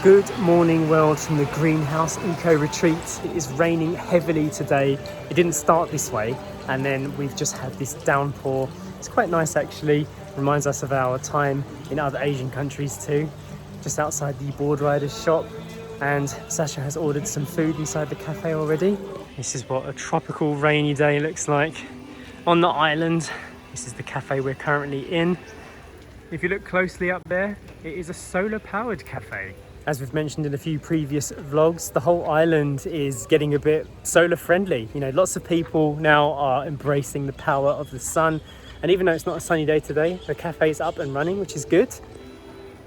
Good morning world from the Greenhouse Eco Retreat. It is raining heavily today. It didn't start this way and then we've just had this downpour. It's quite nice actually, reminds us of our time in other Asian countries too. Just outside the board riders shop, and Sacha has ordered some food inside the cafe already. This is what a tropical rainy day looks like on the island. This is the cafe we're currently in. If you look closely up there, it is a solar powered cafe. As we've mentioned in a few previous vlogs, the whole island is getting a bit solar friendly. You know, lots of people now are embracing the power of the sun. And even though it's not a sunny day today, the cafe is up and running, which is good.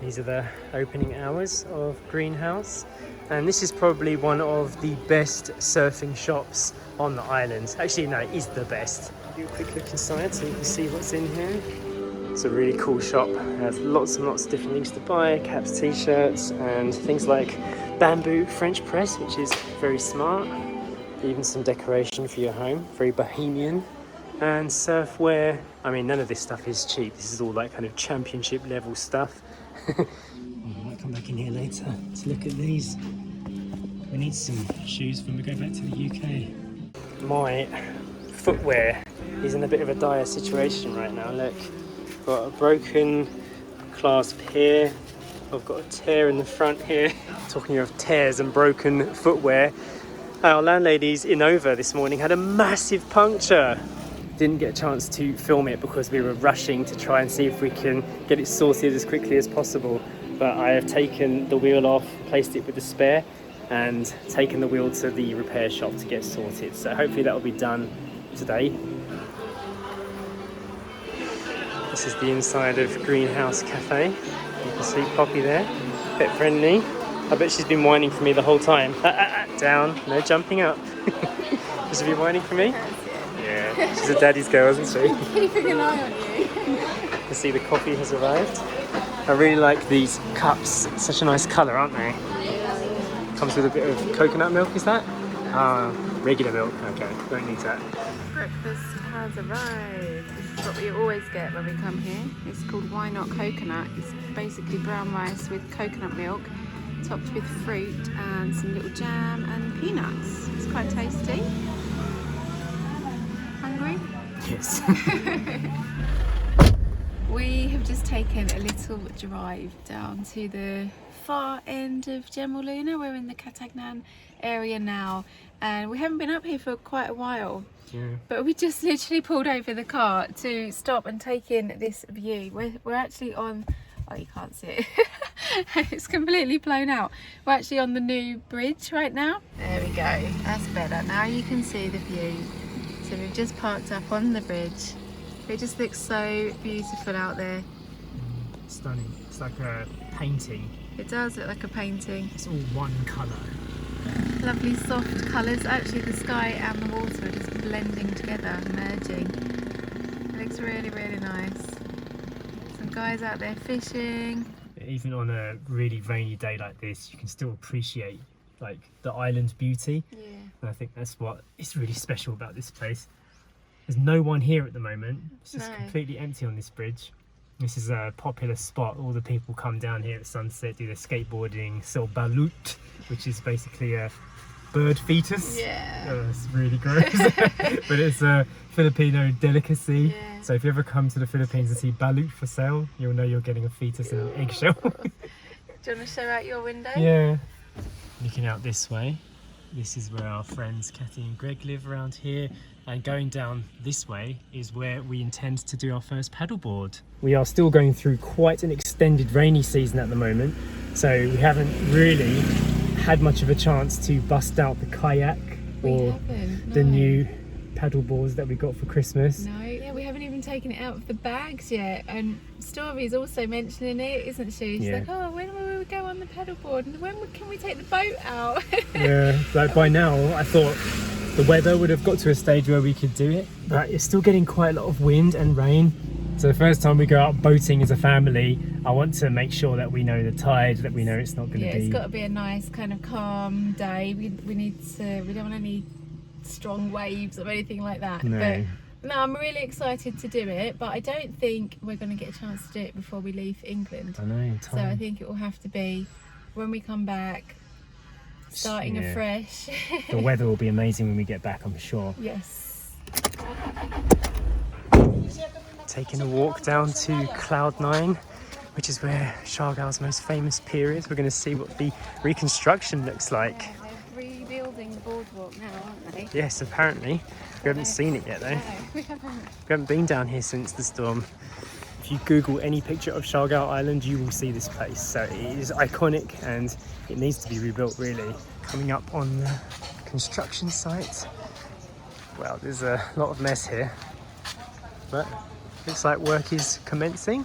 These are the opening hours of Greenhouse. And this is probably one of the best surfing shops on the island. Actually, no, it is the best. Do a quick look inside so you can see what's in here. It's a really cool shop. It has lots and lots of different things to buy, caps, t-shirts, and things like bamboo French press, which is very smart. Even some decoration for your home, very bohemian. And surfwear. I mean, none of this stuff is cheap. This is all like kind of championship level stuff. I might come back in here later to look at these. We need some shoes when we go back to the UK. My footwear is in a bit of a dire situation right now. Look. Got a broken clasp here. I've got a tear in the front here. Talking of tears and broken footwear, our landlady's Innova this morning had a massive puncture. Didn't get a chance to film it because we were rushing to try and see if we can get it sorted as quickly as possible. But I have taken the wheel off, placed it with the spare, and taken the wheel to the repair shop to get sorted. So hopefully that will be done today. This is the inside of Greenhouse Cafe. You can see Poppy there, pet friendly. I bet she's been whining for me the whole time. Down, no jumping up. Has she been whining for me? Yeah, she's a daddy's girl, isn't she? Keeping an eye on you. You can see the coffee has arrived. I really like these cups. It's such a nice colour, aren't they? Comes with a bit of coconut milk, is that? Regular milk, okay, don't need that. Breakfast has arrived. This is what we always get when we come here. It's called Why Not Coconut. It's basically brown rice with coconut milk, topped with fruit and some little jam and peanuts. It's quite tasty. Hungry? Yes. We have just taken a little drive down to the far end of Jmayel. We're in the Catagnan area now, and we haven't been up here for quite a while. Yeah. But we just literally pulled over the car to stop and take in this view. We're actually on, oh, you can't see it. It's completely blown out. We're actually on the new bridge right now. There we go, that's better. Now you can see the view. So we've just parked up on the bridge. It just looks so beautiful out there. Stunning. It's like a painting. It does look like a painting. It's all one colour. Lovely soft colours. Actually the sky and the water are just blending together, merging. It looks really, really nice. Some guys out there fishing. Even on a really rainy day like this, you can still appreciate like the island's beauty. Yeah. And I think that's what is really special about this place. There's no one here at the moment. It's just completely empty on this bridge. This is a popular spot. All the people come down here at sunset, do their skateboarding, sell balut, which is basically a bird fetus. Yeah. It's really gross. But it's a Filipino delicacy. Yeah. So if you ever come to the Philippines and see balut for sale, you'll know you're getting a fetus in an eggshell. Do you want to show out your window? Yeah. Looking out this way, this is where our friends Kathy and Greg live around here. And going down this way is where we intend to do our first paddleboard. We are still going through quite an extended rainy season at the moment, so we haven't really had much of a chance to bust out the kayak or the new paddleboards that we got for Christmas. No, yeah, we haven't even taken it out of the bags yet. And Story's also mentioning it, isn't she? She's like, oh, when will we go on the paddleboard? And when can we take the boat out? Yeah, like by now I thought the weather would have got to a stage where we could do it, but it's still getting quite a lot of wind and rain. So the first time we go out boating as a family, I want to make sure that we know the tide, that we know it's not going to be... Yeah, it's got to be a nice kind of calm day. We don't want any strong waves or anything like that. No. But no, I'm really excited to do it, but I don't think we're going to get a chance to do it before we leave England. I know, So I think it will have to be when we come back, starting afresh. The weather will be amazing when we get back, I'm sure. Yes. Taking a walk down to Cloud 9, which is where Siargao's most famous pier is. We're going to see what the reconstruction looks like. Yeah, they're rebuilding the boardwalk now, aren't they? Yes, apparently. We haven't seen it yet though. No, we haven't. We haven't been down here since the storm. If you Google any picture of Siargao Island, you will see this place. So it is iconic and it needs to be rebuilt really. Coming up on the construction site. Well, there's a lot of mess here, but looks like work is commencing.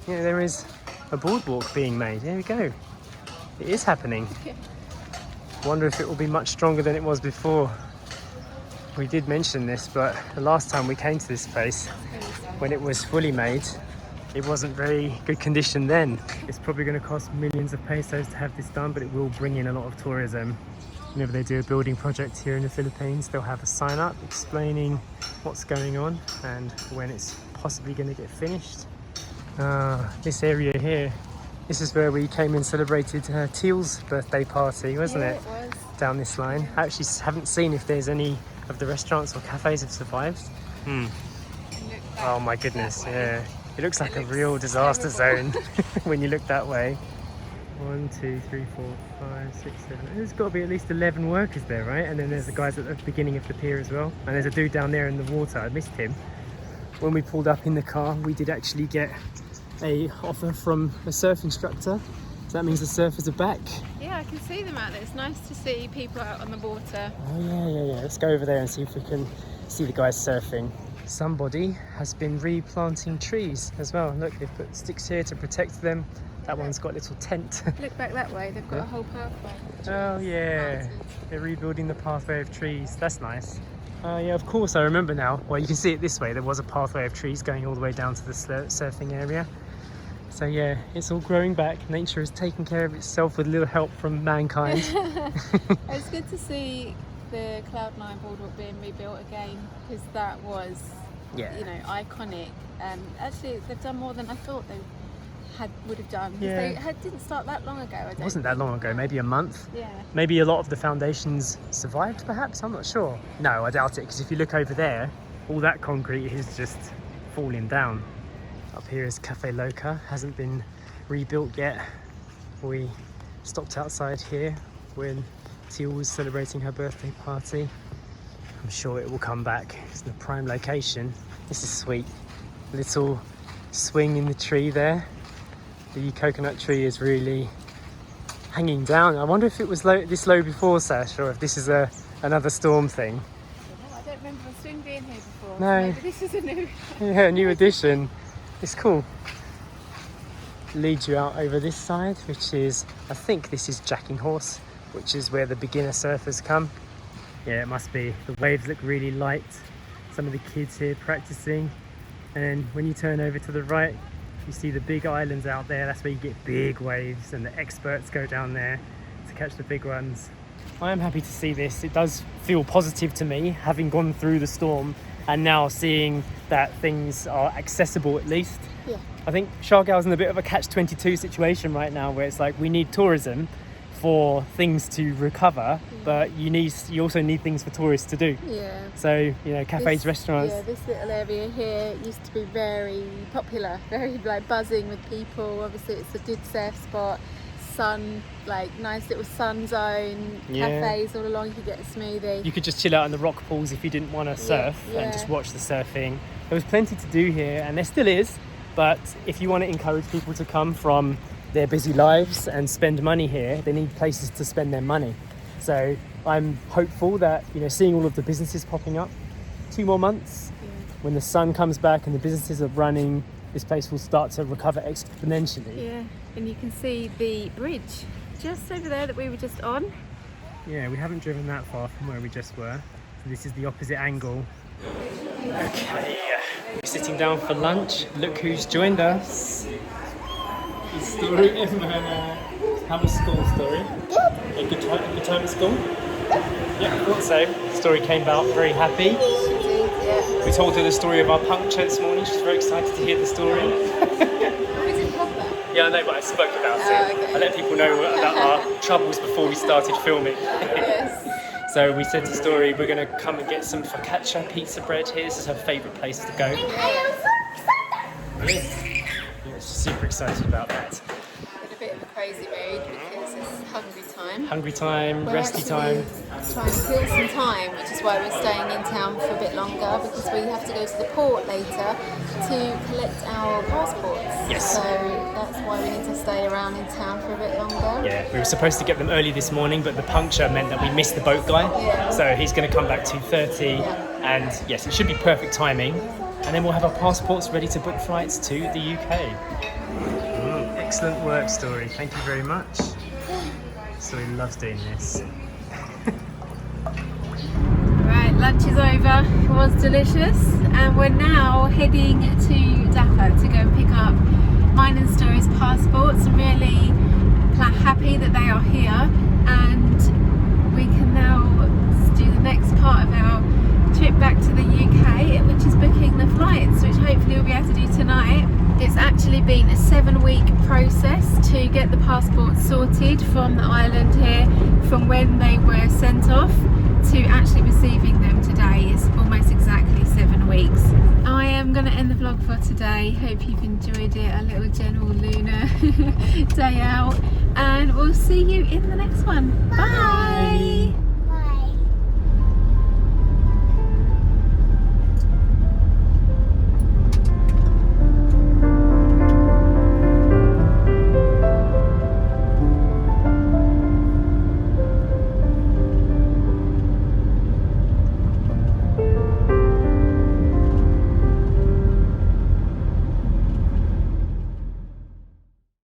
Yeah, there is a boardwalk being made. There we go. It is happening. Wonder if it will be much stronger than it was before. We did mention this, but the last time we came to this place, when it was fully made, it wasn't very good condition then. It's probably going to cost millions of pesos to have this done, but it will bring in a lot of tourism. Whenever they do a building project here in the Philippines, they'll have a sign up explaining what's going on and when it's possibly going to get finished. This area here, this is where we came and celebrated Teal's birthday party, wasn't it? It was. Down this line. I actually haven't seen if there's any of the restaurants or cafes have survived. Oh my goodness, yeah. It looks like a real disaster zone when you look that way. 1, 2, 3, 4, 5, 6, 7. There's got to be at least 11 workers there, right? And then there's the guys at the beginning of the pier as well. And there's a dude down there in the water. I missed him. When we pulled up in the car, we did actually get a offer from a surf instructor. So that means the surfers are back. Yeah, I can see them out there. It's nice to see people out on the water. Oh yeah. Let's go over there and see if we can see the guys surfing. Somebody has been replanting trees as well. Look, they've put sticks here to protect them. That one's got a little tent. Look back that way, they've got a whole pathway. Oh yeah, they're rebuilding the pathway of trees. That's nice. Oh yeah, of course I remember now. Well, you can see it this way. There was a pathway of trees going all the way down to the surfing area. So yeah, it's all growing back. Nature is taking care of itself with a little help from mankind. It's good to see the Cloud 9 boardwalk being rebuilt again, because that was, iconic. And actually, they've done more than I thought they would have done. Yeah. They didn't start that long ago. It wasn't that long ago, maybe a month. Yeah. Maybe a lot of the foundations survived, perhaps. I'm not sure. No, I doubt it, because if you look over there, all that concrete is just falling down. Up here is Cafe Loca, hasn't been rebuilt yet. We stopped outside here when Teal was celebrating her birthday party. I'm sure it will come back. It's in a prime location. This is sweet. Little swing in the tree there. The coconut tree is really hanging down. I wonder if it was this low before, Sash, or if this is another storm thing. I don't remember a swing being here before. No. So maybe this is a new. Yeah, a new addition. It's cool. Leads you out over this side, which is, I think this is Jacking Horse, which is where the beginner surfers come. Yeah, it must be. The waves look really light. Some of the kids here practicing. And when you turn over to the right, you see the big islands out there. That's where you get big waves, and the experts go down there to catch the big ones. I am happy to see this. It does feel positive to me, having gone through the storm and now seeing that things are accessible at least. Yeah. I think Siargao's in a bit of a catch-22 situation right now, where it's like we need tourism for things to recover, but you also need things for tourists to do. Yeah. So, cafes, restaurants. Yeah, this little area here used to be very popular, very buzzing with people. Obviously it's a good surf spot. Nice little sun zone, cafes all along. You could get a smoothie. You could just chill out in the rock pools if you didn't want to surf and just watch the surfing. There was plenty to do here, and there still is, but if you want to encourage people to come from their busy lives and spend money here, they need places to spend their money. So I'm hopeful that, seeing all of the businesses popping up, 2 more months, when the sun comes back and the businesses are running, this place will start to recover exponentially. Yeah, and you can see the bridge just over there that we were just on. Yeah, we haven't driven that far from where we just were. So this is the opposite angle. Okay, we're sitting down for lunch. Look who's joined us. It's Story and how was school, Story? Good. A good time at school? Yeah, I thought so. Story came out very happy. She did, yeah. We told her the story of our puncture this morning. She's very excited to hear the story. We didn't have that. Yeah, I know, but I spoke about it. Okay. I let people know about our troubles before we started filming. Yes. So we said to Story, we're going to come and get some focaccia pizza bread here. This is her favourite place to go. Yes. Yeah, she's super excited about that. In a bit of a crazy mood because it's hungry time. Hungry time, We're resty actually time. trying to kill some time, which is why we're staying in town for a bit longer, because we have to go to the port later to collect our passports. Yes. So that's why we need to stay around in town for a bit longer. Yeah, we were supposed to get them early this morning, but the puncture meant that we missed the boat guy. Yeah. So he's going to come back 2:30, and yes, it should be perfect timing. And then we'll have our passports ready to book flights to the UK. Excellent work, Story. Thank you very much. Story loves doing this. Right, lunch is over. It was delicious, and we're now heading to Dhaka to go and pick up mine and Story's passports. I'm really happy that they are here, and we can now do the next part of our trip back to the UK, which is booking the flights, which hopefully we'll be able to do tonight. It's actually been a 7-week process to get the passports sorted from the island here, from when they were sent off to actually receiving them today. It's almost exactly 7 weeks. I am going to end the vlog for today. Hope you've enjoyed it, a little general lunar day out, and we'll see you in the next one. Bye.